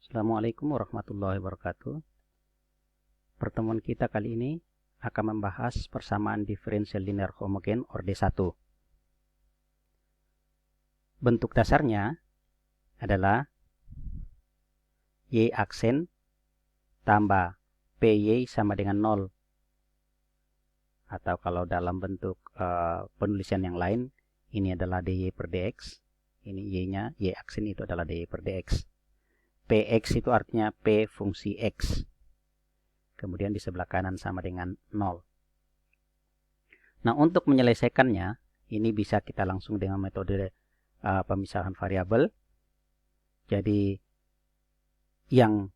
Assalamualaikum warahmatullahi wabarakatuh. Pertemuan kita kali ini akan membahas persamaan diferensial linear homogen orde 1. Bentuk dasarnya adalah Y aksen tambah PY sama dengan 0. Atau kalau dalam bentuk penulisan yang lain, ini adalah dy per dx. Ini Y-nya, Y aksen itu adalah dy per dx. Px itu artinya P fungsi X. Kemudian di sebelah kanan sama dengan 0. Nah, untuk menyelesaikannya, ini bisa kita langsung dengan metode pemisahan variabel. Jadi, yang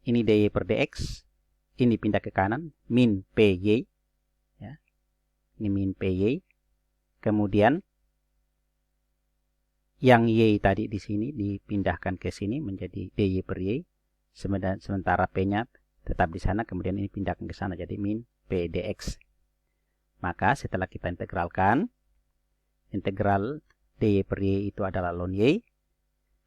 ini dy per dx, ini pindah ke kanan, min py. Ya. Ini min py. Kemudian, yang y tadi di sini dipindahkan ke sini menjadi dy per y. Sementara p-nya tetap di sana, kemudian ini pindahkan ke sana jadi min p dx. Maka setelah kita integralkan, integral dy per y itu adalah ln y.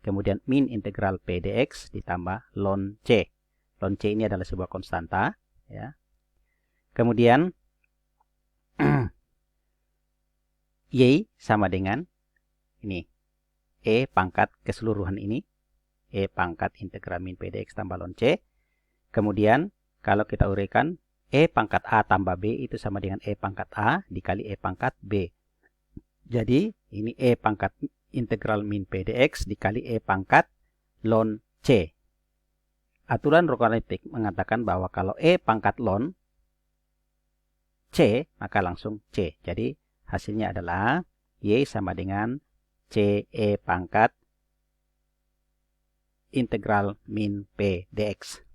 Kemudian min integral p dx ditambah ln c. Ln c ini adalah sebuah konstanta. Ya. Kemudian y sama dengan ini. E pangkat keseluruhan ini. E pangkat integral min p dx tambah ln c. Kemudian kalau kita uraikan, E pangkat A tambah B itu sama dengan E pangkat A dikali E pangkat B. Jadi ini E pangkat integral min p dx dikali E pangkat ln C. Aturan logaritmik mengatakan bahwa kalau E pangkat ln C, maka langsung C. Jadi hasilnya adalah Y sama dengan C E pangkat integral min P dx.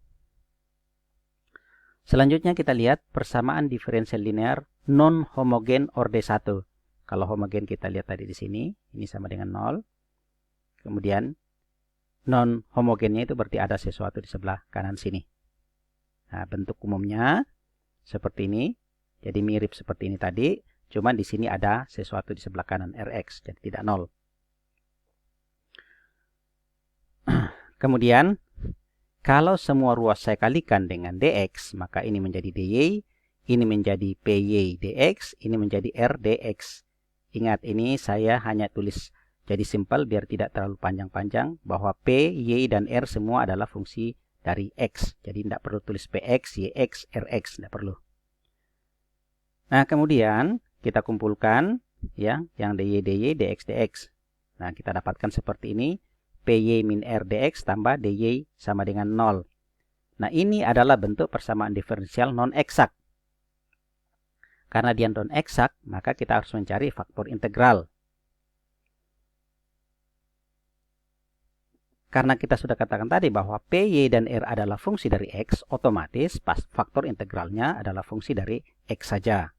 Selanjutnya kita lihat persamaan diferensial linear non-homogen orde 1. Kalau homogen kita lihat tadi di sini, ini sama dengan 0. Kemudian non-homogennya itu berarti ada sesuatu di sebelah kanan sini. Nah, bentuk umumnya seperti ini. Jadi mirip seperti ini tadi, cuman di sini ada sesuatu di sebelah kanan Rx, jadi tidak 0. Kemudian, kalau semua ruas saya kalikan dengan dx, maka ini menjadi dy, ini menjadi py dx, ini menjadi r dx. Ingat, ini saya hanya tulis jadi simpel biar tidak terlalu panjang-panjang, bahwa p, y, dan r semua adalah fungsi dari x. Jadi tidak perlu tulis px, yx, rx, tidak perlu. Nah, kemudian kita kumpulkan ya, yang dy, dx, dx. Nah, kita dapatkan seperti ini. Py min r dx tambah dy sama dengan 0. Nah, ini adalah bentuk persamaan diferensial non-eksak. Karena dia non-eksak, maka kita harus mencari faktor integral. Karena kita sudah katakan tadi bahwa py dan r adalah fungsi dari x, otomatis faktor integralnya adalah fungsi dari x saja.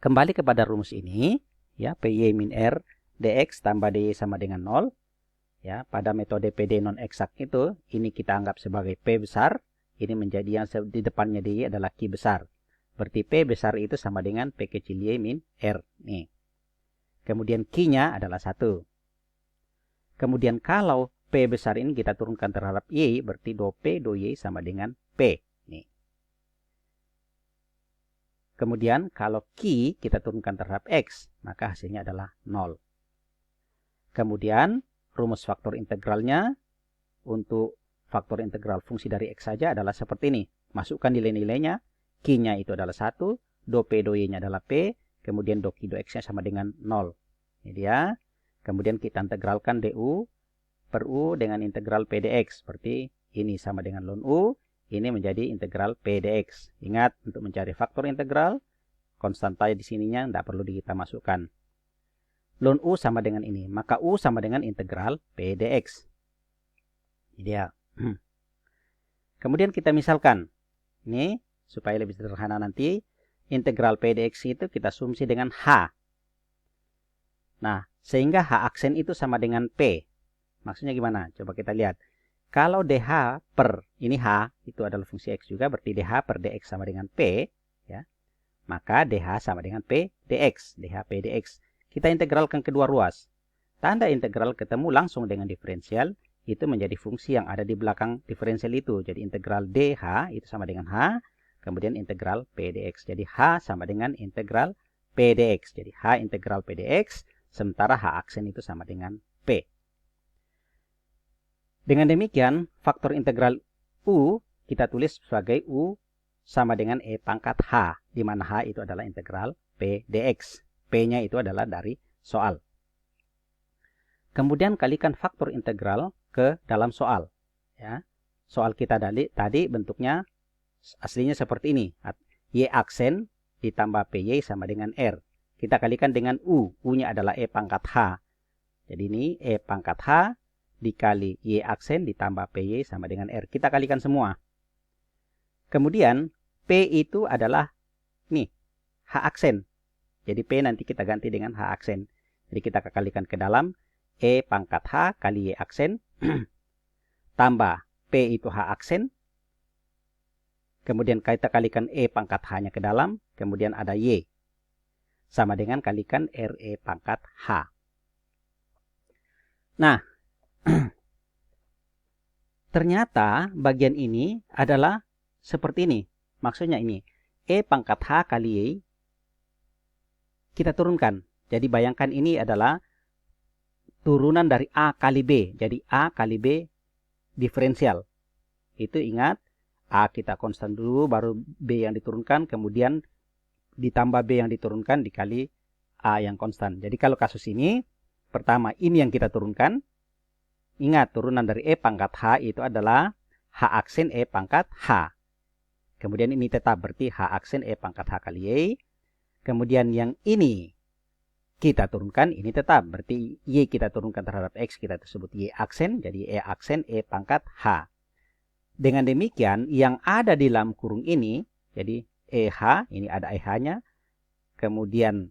Kembali kepada rumus ini, ya, py min r dx tambah dy sama dengan 0. Ya, pada metode PD non-eksak itu, ini kita anggap sebagai P besar. Ini menjadi yang di depannya dy adalah Q besar. Berarti P besar itu sama dengan P kecil y min R. Nih. Kemudian Q-nya adalah 1. Kemudian kalau P besar ini kita turunkan terhadap Y, berarti do P, do Y sama dengan P. Nih. Kemudian kalau Q kita turunkan terhadap X, maka hasilnya adalah 0. Kemudian rumus faktor integralnya untuk faktor integral fungsi dari X saja adalah seperti ini. Masukkan nilai-nilainya. Q-nya itu adalah 1. Do P, do Y-nya adalah P. Kemudian do Q, do X-nya sama dengan 0. Ini dia. Kemudian kita integralkan du per u dengan integral P dx. Seperti ini sama dengan ln u. Ini menjadi integral P dx. Ingat, untuk mencari faktor integral, konstanta di sininya tidak perlu kita masukkan. Ln u sama dengan ini, maka u sama dengan integral P dx. Ini dia. Kemudian kita misalkan, ini supaya lebih sederhana nanti, integral P dx itu kita asumsi dengan H. Nah, sehingga H aksen itu sama dengan P. Maksudnya gimana? Coba kita lihat. Kalau dh per, ini H, itu adalah fungsi X juga, berarti dh per dx sama dengan P, ya. Maka dh sama dengan P dx, dh P dx. Kita integralkan kedua ruas. Tanda integral ketemu langsung dengan diferensial. itu menjadi fungsi yang ada di belakang diferensial itu. Jadi integral dh itu sama dengan h, kemudian integral p dx. Jadi h sama dengan integral p dx. Jadi h integral p dx, sementara h aksen itu sama dengan p. Dengan demikian, faktor integral u kita tulis sebagai u sama dengan e pangkat h, di mana h itu adalah integral p dx. P-nya itu adalah dari soal. Kemudian kalikan faktor integral ke dalam soal. Ya. Soal kita tadi bentuknya aslinya seperti ini. Y aksen ditambah PY sama dengan R. Kita kalikan dengan U. U-nya adalah E pangkat H. Jadi ini E pangkat H dikali Y aksen ditambah PY sama dengan R. Kita kalikan semua. Kemudian P itu adalah nih, H aksen. Jadi P nanti kita ganti dengan H aksen. Jadi kita kalikan ke dalam E pangkat H kali Y aksen tambah P itu H aksen. Kemudian kita kalikan E pangkat H-nya ke dalam. Kemudian ada Y. Sama dengan kalikan RE pangkat H. Nah, ternyata bagian ini adalah seperti ini. Maksudnya ini. E pangkat H kali Y kita turunkan. Jadi bayangkan ini adalah turunan dari A kali B. Jadi A kali B diferensial. Itu ingat, A kita konstan dulu, baru B yang diturunkan, kemudian ditambah B yang diturunkan dikali A yang konstan. Jadi kalau kasus ini, pertama ini yang kita turunkan. Ingat, turunan dari E pangkat H itu adalah H aksen E pangkat H. Kemudian ini tetap berarti H aksen E pangkat H kali Y. Kemudian yang ini kita turunkan, ini tetap. Berarti Y kita turunkan terhadap X, kita tersebut Y aksen. Jadi E aksen E pangkat H. Dengan demikian, yang ada di dalam kurung ini, jadi EH, ini ada EH-nya. Kemudian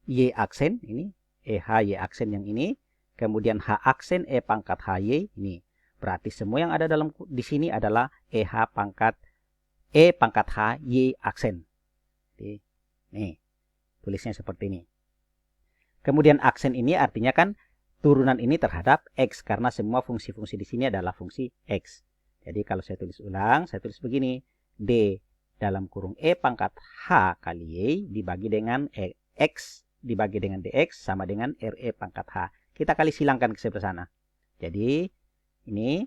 Y aksen, ini EH Y aksen yang ini. Kemudian H aksen E pangkat HY, ini. Berarti semua yang ada di sini adalah EH pangkat E pangkat H Y aksen. Jadi, nih. Tulisnya seperti ini. Kemudian aksen ini artinya kan turunan ini terhadap X. Karena semua fungsi-fungsi di sini adalah fungsi X. Jadi kalau saya tulis ulang, saya tulis begini. D dalam kurung E pangkat H kali Y dibagi dengan X dibagi dengan DX sama dengan RE pangkat H. Kita kali silangkan ke sebelah sana. Jadi ini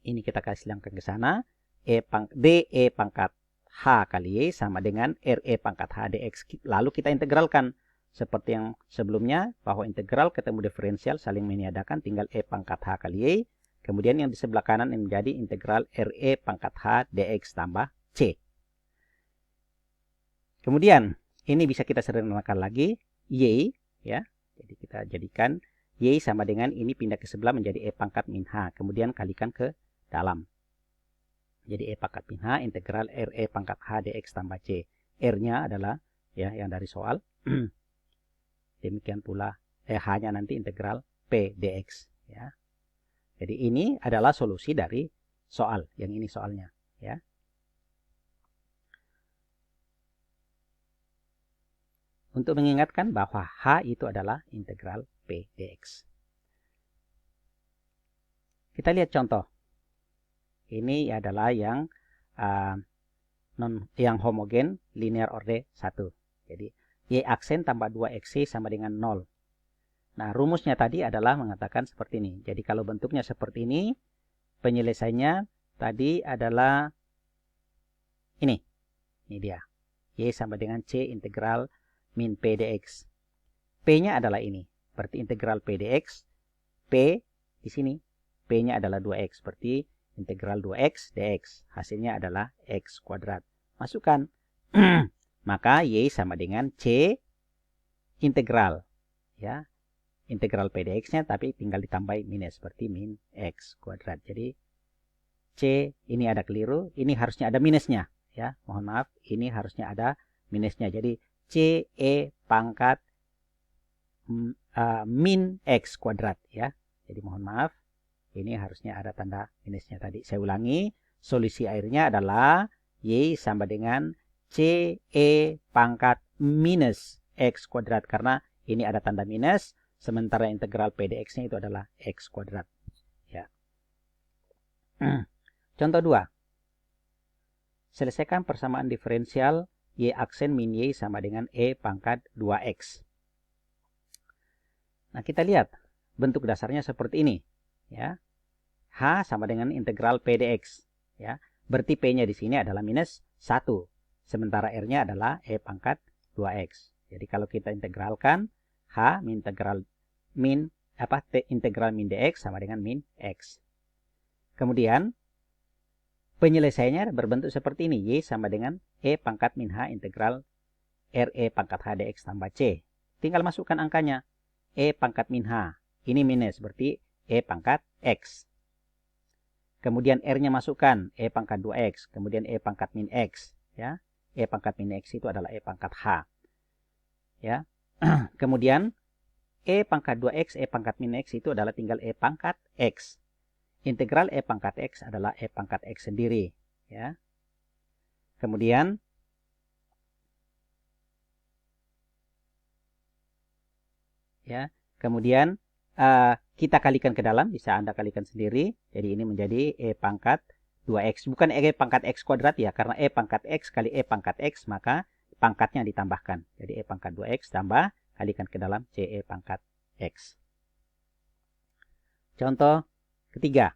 kita kali silangkan ke sana. DE pangkat H kali Y sama dengan RE pangkat H dx. Lalu kita integralkan. Seperti yang sebelumnya, bahwa integral ketemu diferensial saling meniadakan, tinggal E pangkat H kali Y. Kemudian yang di sebelah kanan ini menjadi integral RE pangkat H dx tambah C. Kemudian, ini bisa kita sederhanakan lagi. Y, ya. Jadi kita jadikan Y sama dengan ini pindah ke sebelah menjadi E pangkat min H. Kemudian kalikan ke dalam. Jadi E pangkat min H integral RE pangkat H dx tambah C. R-nya adalah ya yang dari soal. Demikian pula H-nya nanti integral P dx. Ya. Jadi ini adalah solusi dari soal. Yang ini soalnya. Ya. Untuk mengingatkan bahwa H itu adalah integral P dx. Kita lihat contoh. Ini adalah yang homogen linear order 1. Jadi Y aksen tambah 2XY sama dengan 0. Nah, rumusnya tadi adalah mengatakan seperti ini. Jadi kalau bentuknya seperti ini, penyelesaiannya tadi adalah ini. Ini dia. Y sama dengan C integral min P dx. P-nya adalah ini. Berarti integral P dx. P di sini. P-nya adalah 2X. Berarti integral 2X dx. Hasilnya adalah X kuadrat. Masukkan. Maka Y sama dengan C integral. Ya. Integral P dx-nya tapi tinggal ditambah minus. Seperti min X kuadrat. Jadi C ini ada keliru. Ini harusnya ada minusnya. Ya. Mohon maaf. Ini harusnya ada minusnya. Jadi C E pangkat min X kuadrat. Ya. Jadi mohon maaf. Ini harusnya ada tanda minusnya tadi. Saya ulangi. Solusi akhirnya adalah Y sama dengan C E pangkat minus X kuadrat. Karena ini ada tanda minus. Sementara integral P dx-nya itu adalah X kuadrat. Ya. Contoh 2. Selesaikan persamaan diferensial Y aksen min Y sama dengan E pangkat 2X. Nah, kita lihat bentuk dasarnya seperti ini. Ya. H sama dengan integral P dx. Ya. Berarti P-nya di sini adalah minus 1. Sementara R-nya adalah E pangkat 2X. Jadi kalau kita integralkan, H integral min dx sama dengan min X. Kemudian, penyelesaiannya berbentuk seperti ini. Y sama dengan E pangkat min H integral RE pangkat H dx tambah C. Tinggal masukkan angkanya. E pangkat min H. Ini minus, berarti E pangkat X. Kemudian R-nya masukkan, E pangkat 2X. Kemudian E pangkat min X. Ya. E pangkat min X itu adalah E pangkat H. Ya. Kemudian, E pangkat 2X, E pangkat min X itu adalah tinggal E pangkat X. Integral E pangkat X adalah E pangkat X sendiri. Ya. Kemudian, kita kalikan ke dalam, bisa Anda kalikan sendiri. Jadi ini menjadi E pangkat 2X. Bukan E pangkat X kuadrat ya, karena E pangkat X kali E pangkat X, maka pangkatnya ditambahkan. Jadi E pangkat 2X tambah, kalikan ke dalam CE pangkat X. Contoh ketiga.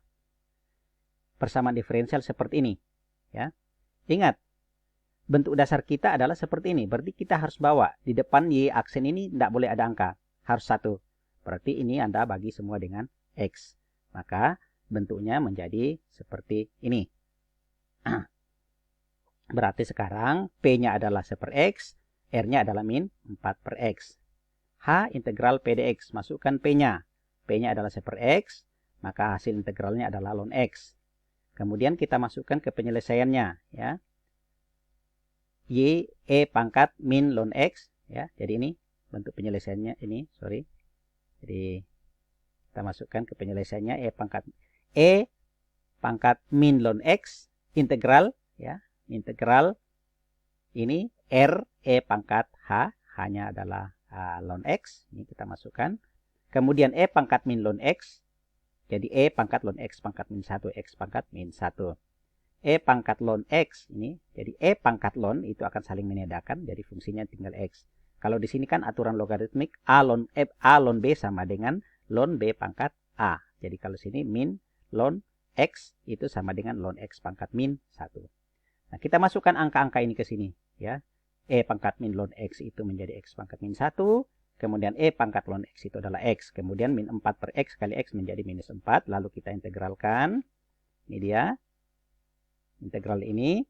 Persamaan diferensial seperti ini. Ya. Ingat, bentuk dasar kita adalah seperti ini. Berarti kita harus bawa di depan Y aksen ini tidak boleh ada angka. Harus 1. Berarti ini Anda bagi semua dengan X. Maka bentuknya menjadi seperti ini. Berarti sekarang P-nya adalah 1 per X. R-nya adalah min 4 per X. H integral P dx. Masukkan P-nya. P-nya adalah 1 per X. Maka hasil integralnya adalah ln X. Kemudian kita masukkan ke penyelesaiannya. Ya. Y E pangkat min ln X. Ya. Jadi ini bentuk penyelesaiannya ini. Sorry. Jadi kita masukkan ke penyelesaiannya E pangkat min ln X. Integral. Ya. Integral ini R E pangkat H. H-nya adalah ln X. Ini kita masukkan. Kemudian E pangkat min ln X. Jadi E pangkat ln X pangkat min 1. X pangkat min 1. E pangkat ln X. Ini. Jadi E pangkat ln itu akan saling menyediakan. Jadi fungsinya tinggal X. Kalau di sini kan aturan logaritmik A ln B sama dengan ln B pangkat A. Jadi kalau sini min ln X itu sama dengan ln X pangkat min 1. Nah, kita masukkan angka-angka ini ke sini. Ya. E pangkat min ln X itu menjadi X pangkat min 1. Kemudian E pangkat ln X itu adalah X. Kemudian min 4 per X kali X menjadi minus 4. Lalu kita integralkan. Ini dia. Integral ini.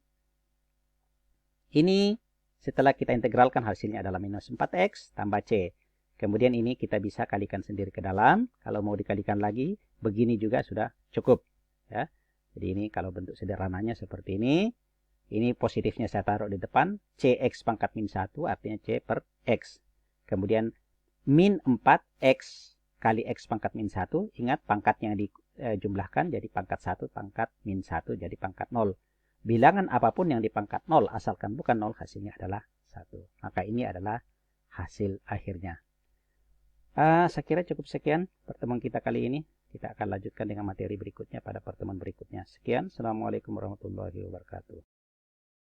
Ini setelah kita integralkan hasilnya adalah minus 4X tambah C. Kemudian ini kita bisa kalikan sendiri ke dalam. Kalau mau dikalikan lagi, begini juga sudah cukup. Ya. Jadi ini kalau bentuk sederhananya seperti ini. Ini positifnya saya taruh di depan. CX pangkat min 1 artinya C per X. Kemudian min 4X kali X pangkat min 1. Ingat pangkat yang dijumlahkan jadi pangkat 1 pangkat min 1 jadi pangkat 0. Bilangan apapun yang di pangkat 0 asalkan bukan 0 hasilnya adalah 1. Maka ini adalah hasil akhirnya. Saya kira cukup sekian pertemuan kita kali ini. Kita akan lanjutkan dengan materi berikutnya pada pertemuan berikutnya. Sekian. Assalamualaikum warahmatullahi wabarakatuh.